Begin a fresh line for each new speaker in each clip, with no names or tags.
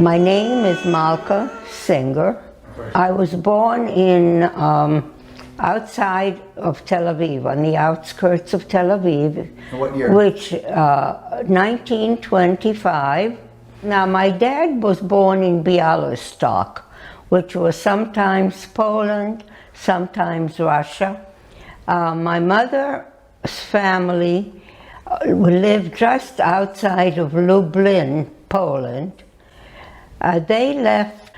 My name is Malka Singer. I was born in outside of Tel Aviv, on the outskirts of Tel Aviv.
What year?
Which 1925. Now my dad was born in Bialystok, which was sometimes Poland, sometimes Russia. My mother's family lived just outside of Lublin, Poland. They left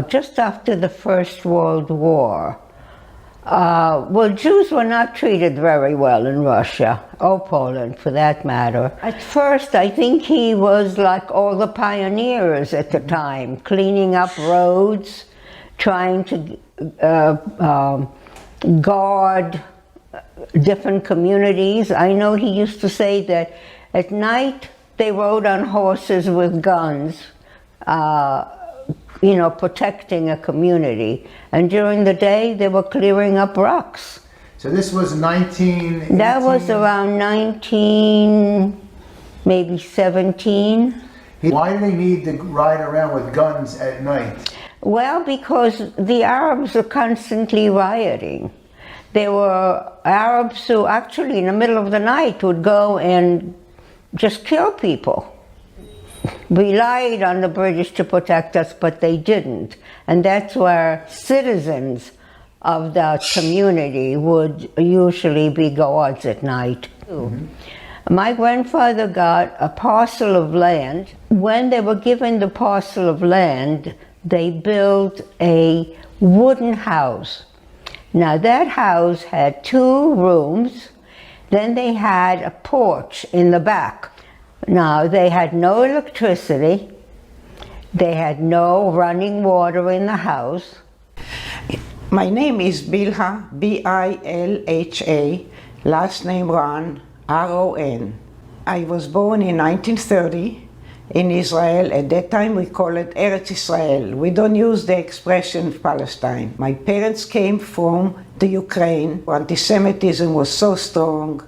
just after the First World War. Well, Jews were not treated very well in Russia, or Poland for that matter. At first, I think he was like all the pioneers at the time, cleaning up roads, trying to guard different communities. I know he used to say that at night they rode on horses with guns, protecting a community. And during the day, they were clearing up rocks.
So this was 1918?
That was around 19, maybe 17.
Why do they need to ride around with guns at night?
Well, because the Arabs were constantly rioting. There were Arabs who actually in the middle of the night would go and just kill people. Relied on the British to protect us, but they didn't. And that's where citizens of the community would usually be guards at night. Mm-hmm. My grandfather got a parcel of land. When they were given the parcel of land, they built a wooden house. Now that house had 2 rooms, then they had a porch in the back. Now, they had no electricity, they had no running water in the house.
My name is Bilha, B-I-L-H-A, last name Ron, R-O-N. I was born in 1930 in Israel. At that time we call it Eretz Israel. We don't use the expression Palestine. My parents came from the Ukraine. Anti-Semitism was so strong,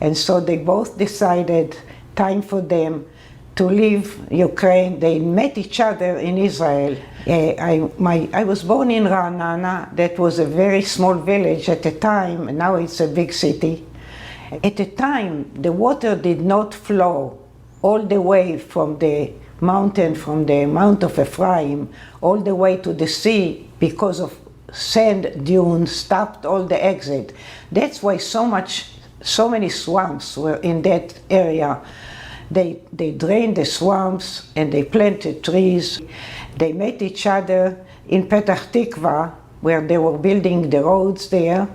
and so they both decided time for them to leave Ukraine. They met each other in Israel. I was born in Ra'anana. That was a very small village at the time, and now it's a big city. At the time, the water did not flow all the way from the mountain, from the Mount of Ephraim, all the way to the sea, because of sand dunes stopped all the exit. That's why so many swamps were in that area. They drained the swamps and they planted trees. They met each other in Petach Tikva, where they were building the roads there.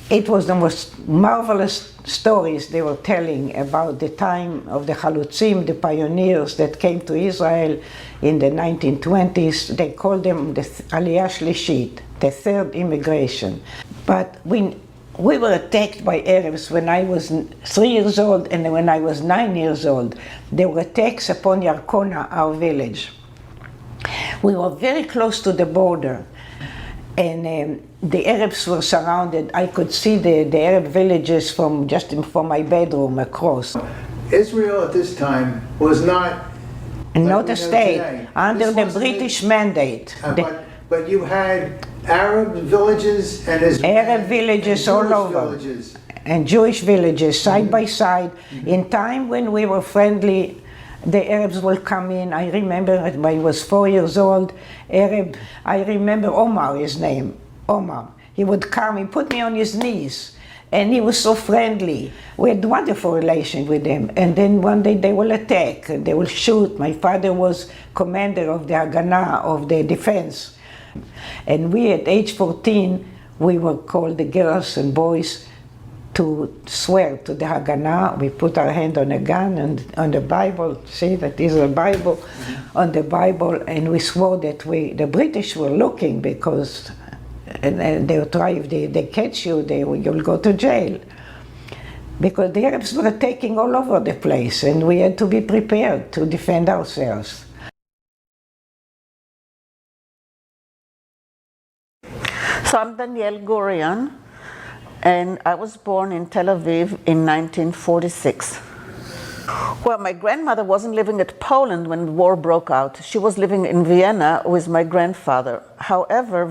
It was the most marvelous stories they were telling about the time of the Chalutzim, the pioneers that came to Israel in the 1920s. They called them the Aliyah Shlishit, the third immigration. But we were attacked by Arabs when I was 3 years old and when I was 9 years old. There were attacks upon Yarkona, our village. We were very close to the border, and the Arabs were surrounded. I could see the Arab villages from my bedroom across.
Israel at this time was not
a state, under the British mandate.
But you had Arab villages and
Arab villages all over,
villages.
And Jewish villages side by side. Mm-hmm. In time when we were friendly, the Arabs will come in. I remember when I was 4 years old, I remember Omar, his name, Omar. He would come, he put me on his knees, and he was so friendly. We had a wonderful relation with him. And then one day they will attack, they will shoot. My father was commander of the Haganah, of the defense. And we, at age 14, we were called, the girls and boys, to swear to the Haganah. We put our hand on a gun and on the Bible, see that is a Bible, mm-hmm. on the Bible, and we swore that the British were looking, because and they would try, if they catch you, you'll go to jail. Because the Arabs were attacking all over the place, and we had to be prepared to defend ourselves.
So I'm Danielle Gurian, and I was born in Tel Aviv in 1946. Well, my grandmother wasn't living at Poland when the war broke out. She was living in Vienna with my grandfather. However,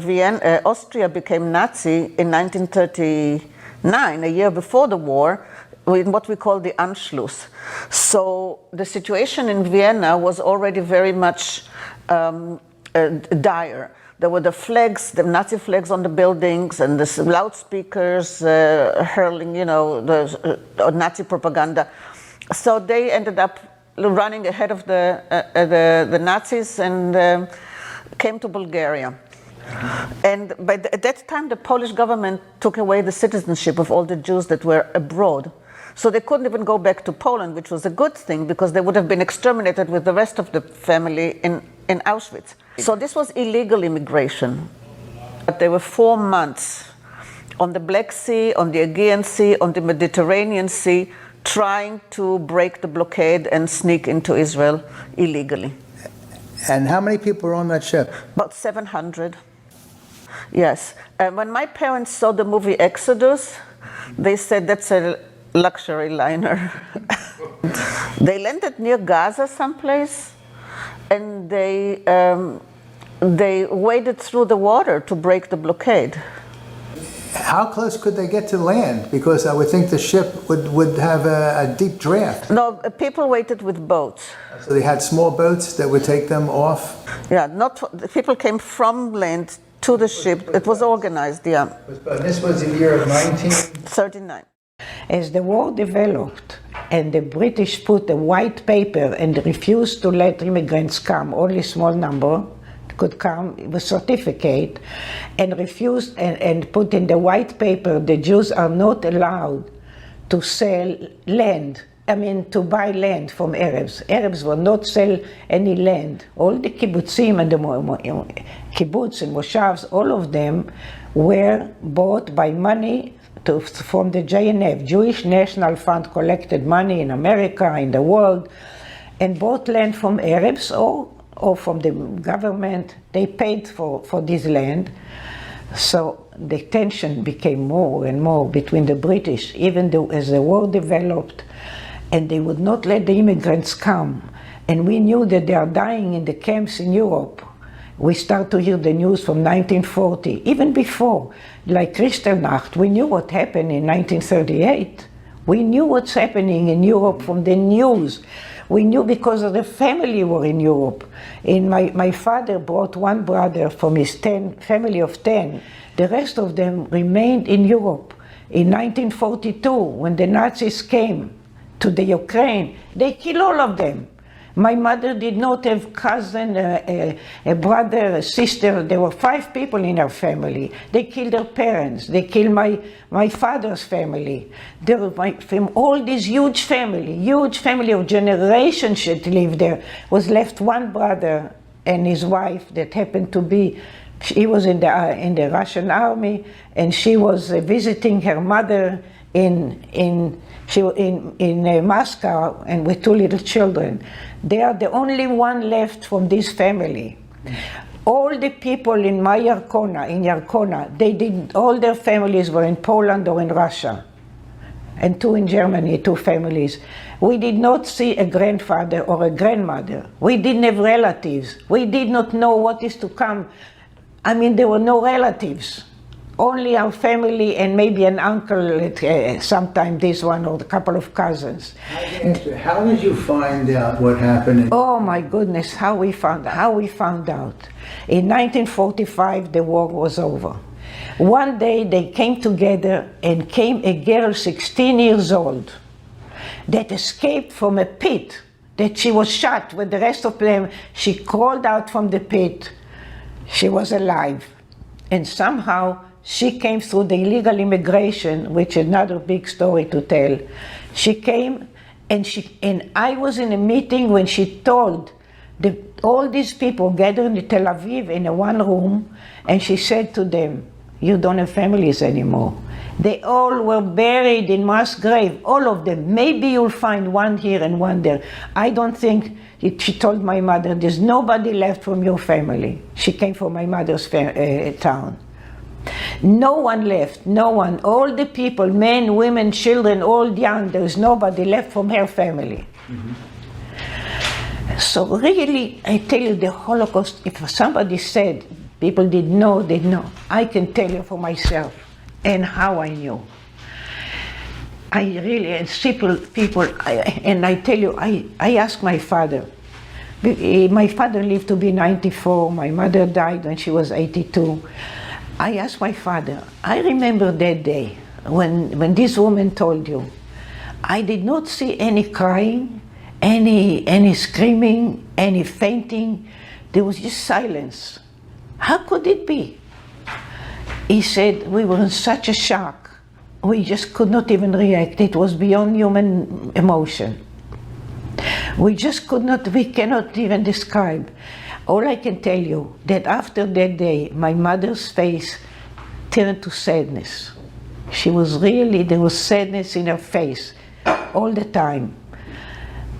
Austria became Nazi in 1939, a year before the war, in what we call the Anschluss. So the situation in Vienna was already very much dire. There were the flags, the Nazi flags on the buildings, and the loudspeakers hurling, the Nazi propaganda. So they ended up running ahead of the Nazis and came to Bulgaria. And at that time, the Polish government took away the citizenship of all the Jews that were abroad. So they couldn't even go back to Poland, which was a good thing because they would have been exterminated with the rest of the family in Auschwitz. So this was illegal immigration. But there were 4 months on the Black Sea, on the Aegean Sea, on the Mediterranean Sea, trying to break the blockade and sneak into Israel illegally.
And how many people were on that ship?
About 700. Yes. And when my parents saw the movie Exodus, they said that's a luxury liner. They landed near Gaza someplace, and they waded through the water to break the blockade.
How close could they get to land? Because I would think the ship would have a deep draft.
No, people waited with boats.
So they had small boats that would take them off?
Yeah, people came from land to the ship. It was organized, yeah.
But this was the year of
1939.
As the war developed and the British put a white paper and refused to let immigrants come, only a small number could come with certificate, and refused and put in the white paper the Jews are not allowed to sell land, to buy land from Arabs. Arabs will not sell any land. All the kibbutzim and the kibbutz and moshavs, all of them were bought by money from the JNF, Jewish National Fund, collected money in America, in the world, and bought land from Arabs or from the government. They paid for this land. So the tension became more and more between the British, even though as the war developed, and they would not let the immigrants come. And we knew that they are dying in the camps in Europe. We start to hear the news from 1940, even before, like Kristallnacht. We knew what happened in 1938. We knew what's happening in Europe from the news. We knew because of the family were in Europe. My father brought one brother from his family of 10. The rest of them remained in Europe. In 1942, when the Nazis came to the Ukraine, they killed all of them. My mother did not have cousin, a brother, a sister. There were 5 people in her family. They killed her parents. They killed my father's family. There were from all this huge family of generations that lived there, was left one brother and his wife that happened to be, he was in the Russian army, and she was visiting her mother in Moscow, and with 2 little children. They are the only one left from this family. All the people in Yarkona, all their families were in Poland or in Russia, and 2 in Germany, 2 families. We did not see a grandfather or a grandmother. We didn't have relatives. We did not know what is to come. There were no relatives. Only our family and maybe an uncle, sometime this one, or a couple of cousins.
How did you find out what happened?
Oh my goodness, how we found out. In 1945, the war was over. One day they came together, and came a girl 16 years old that escaped from a pit, that she was shot with the rest of them. She crawled out from the pit. She was alive. And somehow she came through the illegal immigration, which is another big story to tell. She came, and I was in a meeting when she told all these people gathered in Tel Aviv in one room, and she said to them, "You don't have families anymore." They all were buried in mass grave, all of them. Maybe you'll find one here and one there. I don't think, she told my mother, there's nobody left from your family. She came from my mother's town. No one left, no one. All the people, men, women, children, old, young, there's nobody left from her family. So really, I tell you, the Holocaust, if somebody said people didn't know, they know. I can tell you for myself and how I knew. I really, and and I tell you, I asked my father. My father lived to be 94, my mother died when she was 82. I asked my father, I remember that day when this woman told you, I did not see any crying, any screaming, any fainting. There was just silence. How could it be? He said, we were in such a shock. We just could not even react. It was beyond human emotion. We just could not, we cannot even describe. All I can tell you, that after that day, my mother's face turned to sadness. She was really, there was sadness in her face all the time.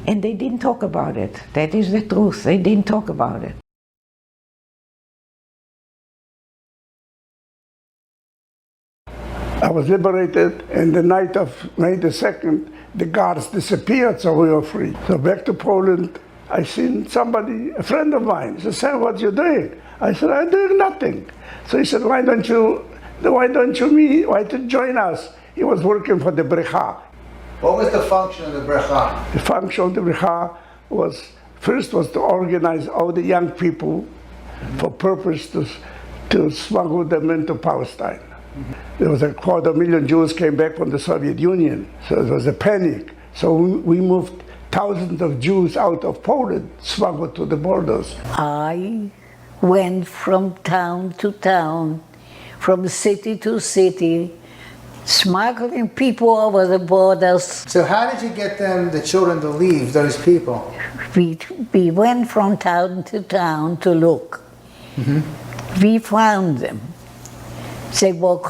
And they didn't talk about it. That is the truth. They didn't talk about it.
I was liberated, and the night of May the 2nd, the guards disappeared, so we were free. So back to Poland, I seen somebody, a friend of mine. He said, what you doing? I said, I'm doing nothing. So he said, why don't you join us? He was working for the Brecha.
What was the function of the Brecha?
The function of the Brecha was, first was to organize all the young people for purpose to smuggle them into Palestine. There was 250,000 Jews came back from the Soviet Union, so it was a panic. So we moved thousands of Jews out of Poland, smuggled to the borders.
I went from town to town, from city to city, smuggling people over the borders.
So how did you get them, the children, to leave, those people?
We went from town to look. Mm-hmm. We found them. They were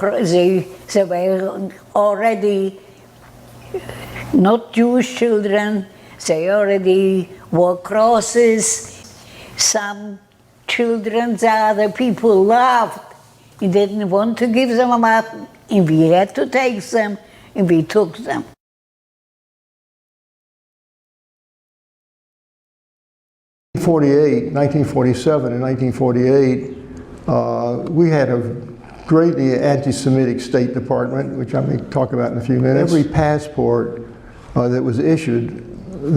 already not Jewish children. They already wore crosses. Some children, the other people laughed. We didn't want to give them up, and we had to take them, and we took them.
In 1947 and 1948, we had a greatly anti-Semitic State Department, which I may talk about in a few minutes. Every passport that was issued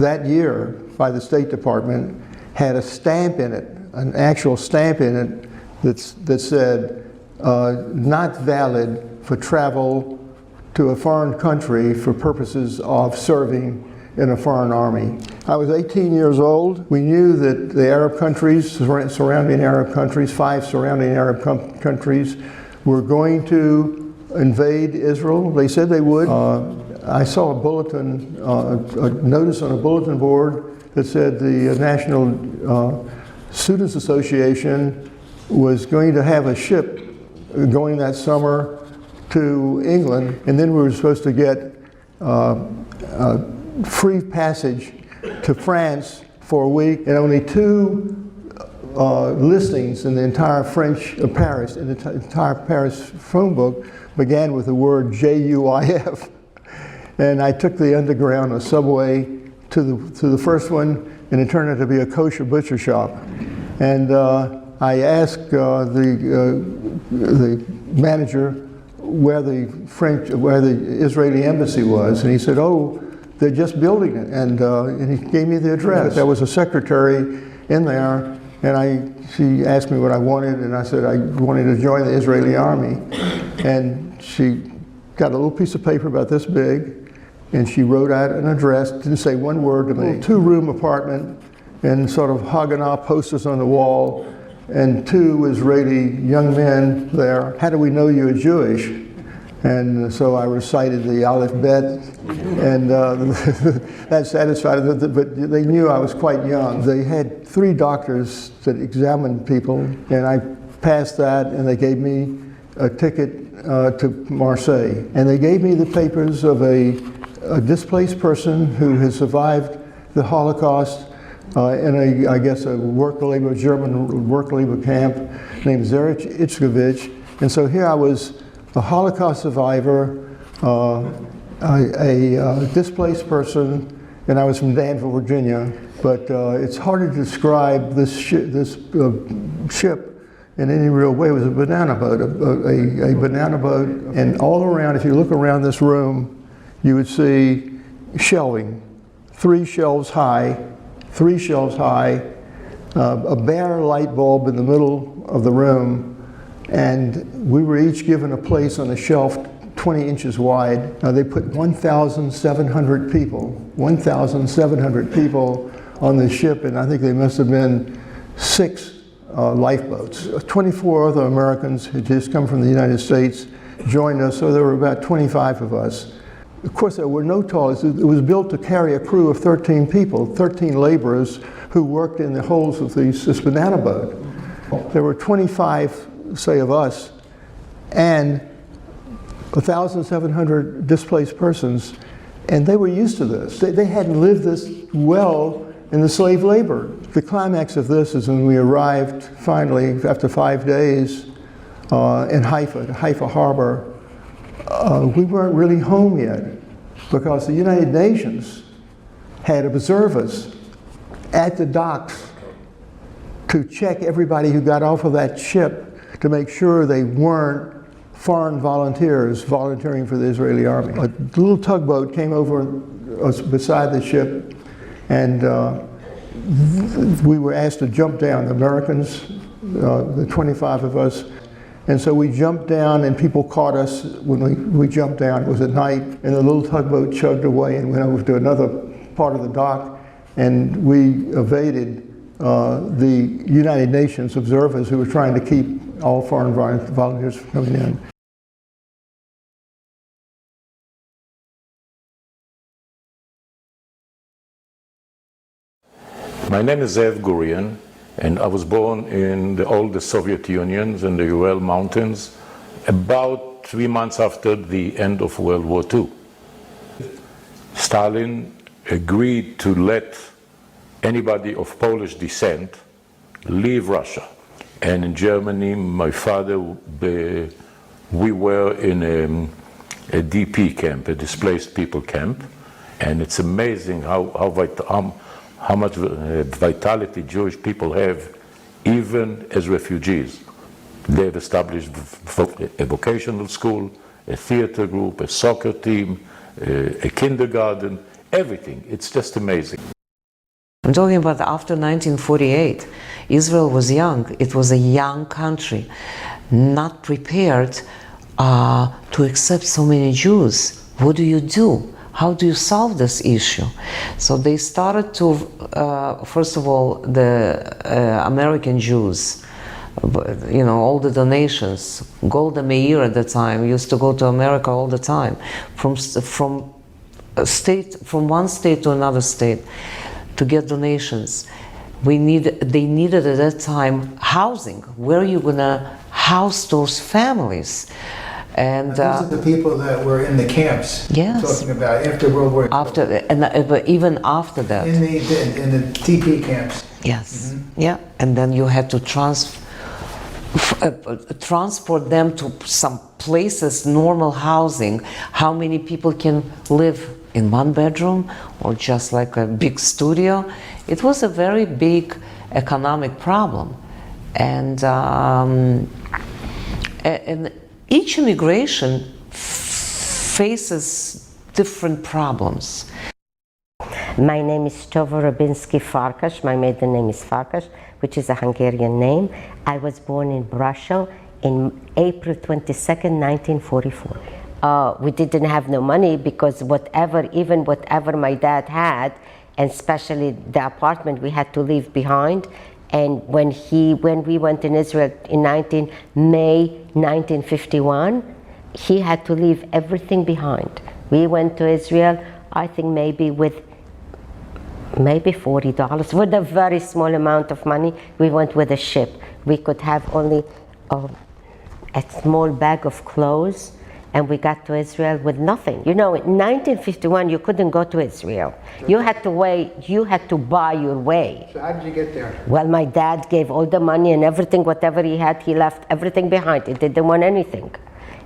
that year by the State Department had a stamp in it, an actual stamp in it that said, not valid for travel to a foreign country for purposes of serving in a foreign army. I was 18 years old. We knew that the Arab countries, surrounding Arab countries, 5 surrounding Arab countries, were going to invade Israel. They said they would. I saw a bulletin, a notice on a bulletin board that said the National Students Association was going to have a ship going that summer to England, and then we were supposed to get free passage to France for a week, and only 2 listings in the entire French Paris, in the entire Paris phone book, began with the word J-U-I-F. And I took the underground, a subway, to the first one, and it turned out to be a kosher butcher shop. And I asked the manager where the Israeli embassy was, and he said, "Oh, they're just building it," and he gave me the address. There was a secretary in there, and she asked me what I wanted, and I said I wanted to join the Israeli army. And she got a little piece of paper about this big, and she wrote out an address, didn't say one word to me. 2-room apartment, and sort of Haganah posters on the wall, and 2 Israeli young men there. How do we know you're Jewish? And so I recited the Aleph Bet, and that satisfied them, but they knew I was quite young. They had 3 doctors that examined people, and I passed that, and they gave me a ticket to Marseille. And they gave me the papers of a displaced person who has survived the Holocaust in I guess a German work labor camp named Zerich Itzkovich. And so here I was, a Holocaust survivor, a displaced person, and I was from Danville, Virginia. But it's hard to describe this ship in any real way. It was a banana boat, a banana boat, and all around, if you look around this room, you would see shelving, 3 shelves high, a bare light bulb in the middle of the room, and we were each given a place on a shelf 20 inches wide. Now they put 1,700 people on the ship, and I think they must have been 6 lifeboats. 24 other Americans who had just come from the United States joined us, so there were about 25 of us. Of course, there were no toilets. It was built to carry a crew of 13 people, 13 laborers who worked in the holds of this banana boat. There were 25, say, of us, and 1,700 displaced persons, and they were used to this. They hadn't lived this well in the slave labor. The climax of this is when we arrived finally, after 5 days, in Haifa Harbor. We weren't really home yet because the United Nations had observers at the docks to check everybody who got off of that ship to make sure they weren't foreign volunteers volunteering for the Israeli army. A little tugboat came over beside the ship, and we were asked to jump down, the Americans, the 25 of us. And so we jumped down, and people caught us when we jumped down. It was at night, and the little tugboat chugged away and went over to another part of the dock, and we evaded the United Nations observers who were trying to keep all foreign volunteers from coming in.
My name is Zev Gurian, and I was born in the old Soviet Union in the Ural Mountains about 3 months after the end of World War II. Stalin agreed to let anybody of Polish descent leave Russia. And in Germany, my father, we were in a DP camp, a displaced people camp, and it's amazing how much vitality Jewish people have, even as refugees. They've established a vocational school, a theater group, a soccer team, a kindergarten, everything. It's just amazing.
I'm talking about after 1948. Israel was young. It was a young country, not prepared to accept so many Jews. What do you do? How do you solve this issue? So they started to, first of all, the American Jews, you know, all the donations. Golda Meir at the time used to go to America all the time, from one state to another state, to get donations. They needed at that time housing. Where are you gonna house those families? And
these are the people that were in the camps.
Yes.
Talking about after World War II.
But even after that.
In the TP camps.
Yes. Yeah. And then you had to transport them to some places, normal housing. How many people can live in one bedroom or just like a big studio? It was a very big economic problem, and each immigration faces different problems.
My name is Tova Rabinsky Farkas. My maiden name is Farkas, which is a Hungarian name. I was born in Brașov in April 22nd, 1944. We didn't have no money because even whatever my dad had, and especially the apartment, we had to leave behind. And when we went in Israel in May 1951, he had to leave everything behind. We went to Israel, I think maybe with $40, with a very small amount of money. We went with a ship. We could have only a small bag of clothes, and we got to Israel with nothing. You know, in 1951, you couldn't go to Israel. You had to wait, you had to buy your way.
So how did you get there?
Well, my dad gave all the money and everything, whatever he had, he left everything behind. He didn't want anything.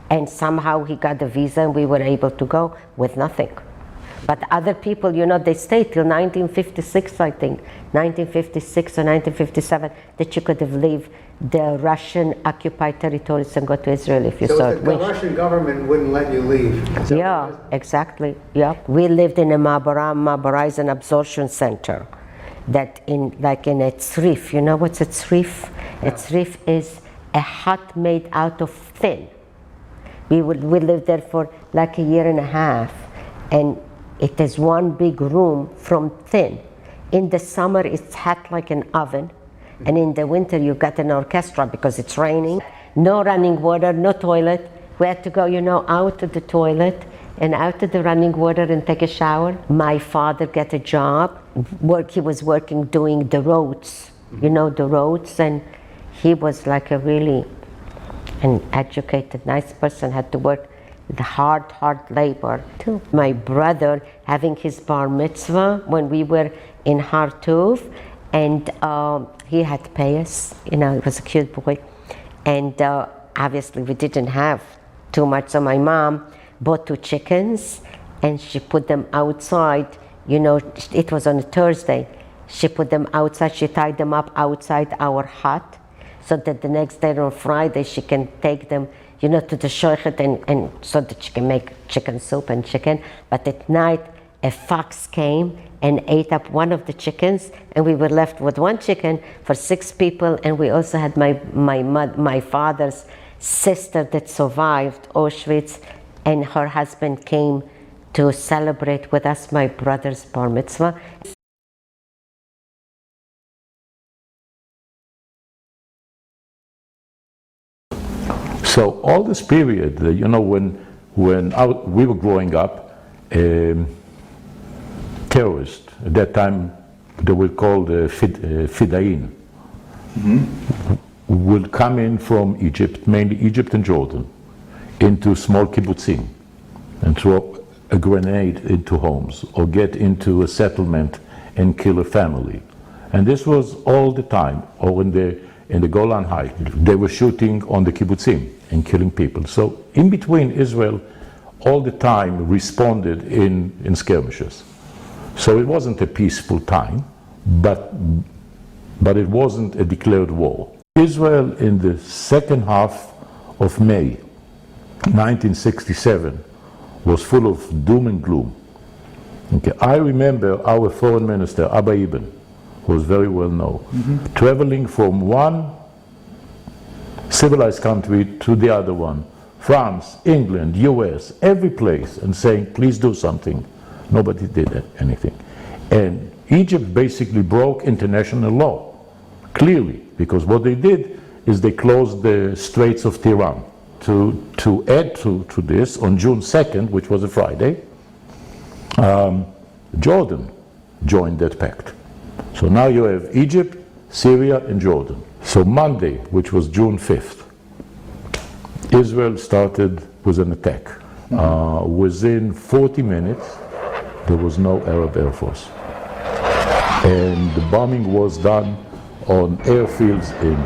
And somehow he got the visa and we were able to go with nothing. But other people, you know, they stayed till 1956, I think, 1956 or 1957, that you could have left the Russian occupied territories and go to Israel if you
So
so
the
wished.
Russian government wouldn't let you leave. Is that
Yeah,
what it is?
exactly. Yeah, we lived in a Ma'abara is an absorption center, that in a tzrif. You know what's a tzrif? A tzrif is a hut made out of tin. We lived there for like a year and a half, and it is one big room from tin. In the summer, it's hot like an oven, and in the winter, you got an orchestra because it's raining. No running water, no toilet. We had to go, you know, out to the toilet and out to the running water and take a shower. My father got a job. He was working doing the roads, you know, the roads, and he was like a really an educated, nice person, had to work the hard labor too. My brother having his bar mitzvah when we were in Har Tov, and he had to pay us, you know, he was a cute boy. And obviously we didn't have too much, so my mom bought 2 chickens and she put them outside, you know, it was on a Thursday. She put them outside, she tied them up outside our hut, so that the next day on Friday she can take them, you know, to the shochet and so that she can make chicken soup and chicken. But at night a fox came and ate up one of the chickens, and we were left with 1 chicken for 6 people. And we also had my father's sister that survived Auschwitz, and her husband came to celebrate with us my brother's bar mitzvah.
So all this period, you know, when we were growing up, terrorists, at that time they were called Fidain, will come in from Egypt, mainly Egypt and Jordan, into small kibbutzim and throw a grenade into homes or get into a settlement and kill a family. And this was all the time, or in the Golan Heights. They were shooting on the kibbutzim and killing people. So in between, Israel all the time responded in skirmishes. So it wasn't a peaceful time, but it wasn't a declared war. Israel in the second half of May 1967 was full of doom and gloom. Okay. I remember our foreign minister, Abba Eban, who was very well known, traveling from one civilized country to the other one, France, England, US, every place, and saying, please do something. Nobody did anything. And Egypt basically broke international law, clearly, because what they did is they closed the Straits of Tiran. To add to this, on June 2nd, which was a Friday, Jordan joined that pact. So now you have Egypt, Syria, and Jordan. So Monday, which was June 5th, Israel started with an attack. Within 40 minutes, there was no Arab Air Force. And the bombing was done on airfields in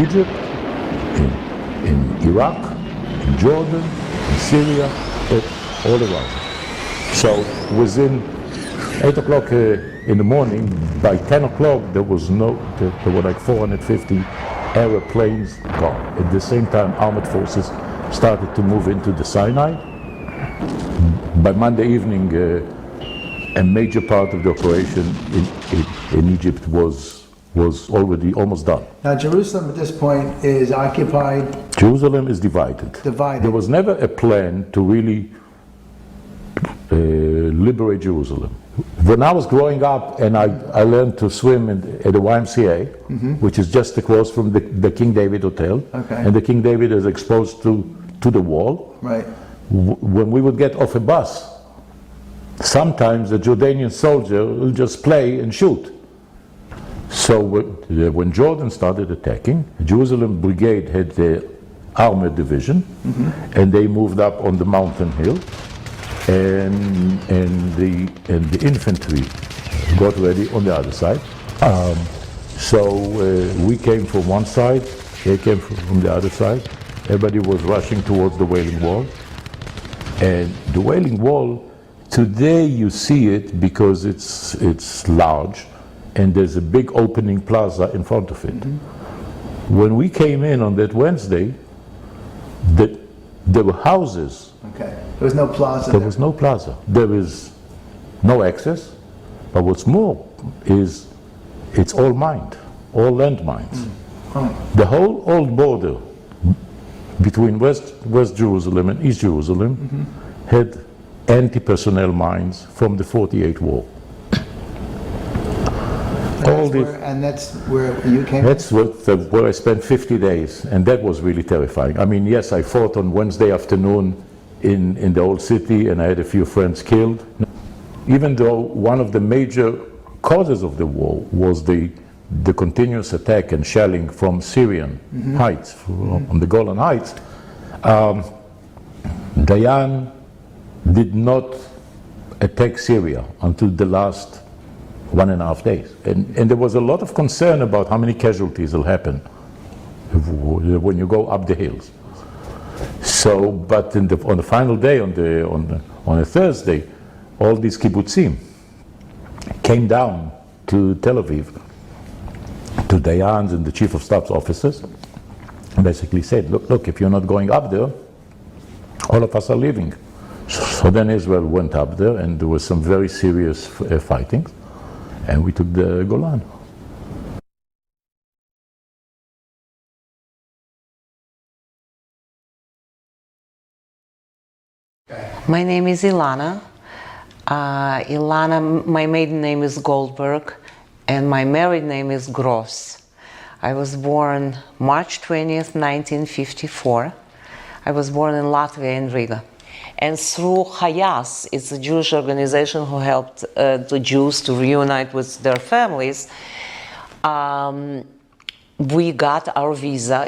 Egypt, in Iraq, in Jordan, in Syria, all around. So within 8 o'clock in the morning, by 10 o'clock there were like 450 airplanes gone. At the same time, armored forces started to move into the Sinai. By Monday evening, a major part of the operation in Egypt was already almost done.
Now Jerusalem at this point is occupied.
Jerusalem is divided. There was never a plan to really liberate Jerusalem. When I was growing up and I learned to swim at the YMCA, which is just across from the King David Hotel, and the King David is exposed to the wall.
Right.
When we would get off a bus, sometimes a Jordanian soldier will just play and shoot. So when Jordan started attacking, Jerusalem Brigade had the armored division, and they moved up on the mountain hill, and the infantry got ready on the other side. So we came from one side, they came from the other side. Everybody was rushing towards the Wailing Wall, and the Wailing Wall Today you see it because it's large and there's a big opening plaza in front of it. When we came in on that Wednesday, there were houses.
Okay. There was no plaza
There
there.
was no plaza. There is no access, but what's more is it's all mined, all land mines. The whole old border between West Jerusalem and East Jerusalem had anti-personnel mines from the 48 war.
And that's where you came?
That's where I spent 50 days, and that was really terrifying. I mean, yes, I fought on Wednesday afternoon in the old city, and I had a few friends killed. Even though one of the major causes of the war was the continuous attack and shelling from Syrian heights, on the Golan Heights, Dayan did not attack Syria until the last 1.5 days. And there was a lot of concern about how many casualties will happen when you go up the hills. So, but on the final day, on a Thursday, all these kibbutzim came down to Tel Aviv, to Dayan's and the chief of staff's offices, and basically said, look, if you're not going up there, all of us are leaving. So then Israel went up there, and there was some very serious fighting, and we took the Golan.
My name is Ilana. My maiden name is Goldberg, and my married name is Gross. I was born March 20th, 1954. I was born in Latvia, in Riga. And through Hayas, it's a Jewish organization who helped the Jews to reunite with their families, we got our visa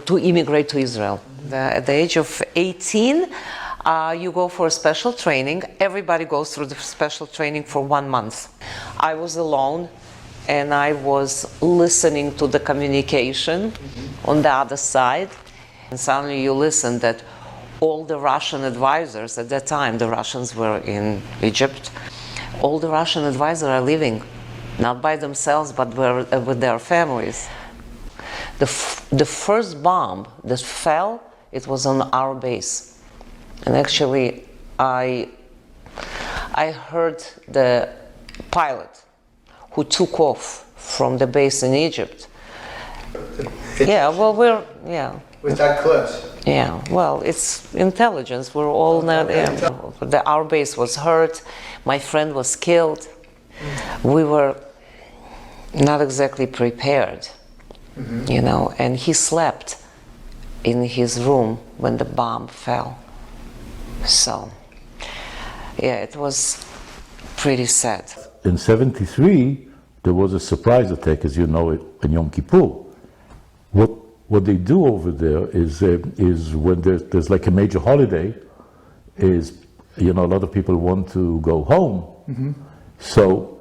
to immigrate to Israel. At the age of 18, you go for a special training. Everybody goes through the special training for 1 month. I was alone, and I was listening to the communication on the other side. And suddenly you listen that all the Russian advisors, at that time the Russians were in Egypt, all the Russian advisors are living, not by themselves, but with their families. The first bomb that fell, it was on our base. And actually, I heard the pilot who took off from the base in Egypt. Yeah, well,
Was that close?
Yeah, well, it's intelligence. We're all not. Our base was hurt. My friend was killed. We were not exactly prepared, you know. And he slept in his room when the bomb fell. So, yeah, it was pretty sad.
In '73, there was a surprise attack, as you know, in Yom Kippur. What they do over there is when there's like a major holiday, is, you know, a lot of people want to go home. So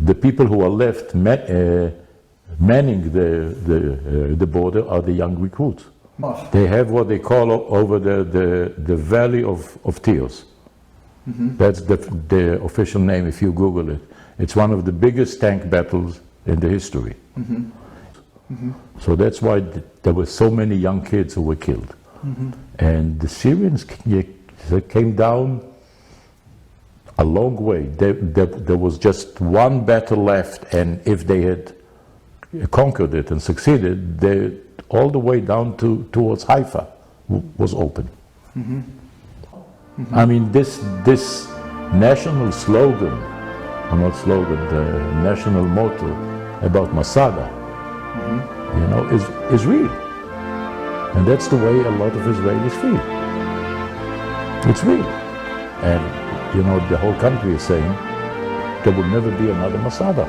the people who are left manning the border are the young recruits. They have what they call over the Valley of Tears. That's the official name if you Google it. It's one of the biggest tank battles in the history. So that's why there were so many young kids who were killed. And the Syrians came down a long way. There was just one battle left, and if they had conquered it and succeeded, all the way down towards Haifa was open. I mean, this national slogan, or not slogan, the national motto about Masada, you know, is real. And that's the way a lot of Israelis feel. It's real. And, you know, the whole country is saying there will never be another Masada.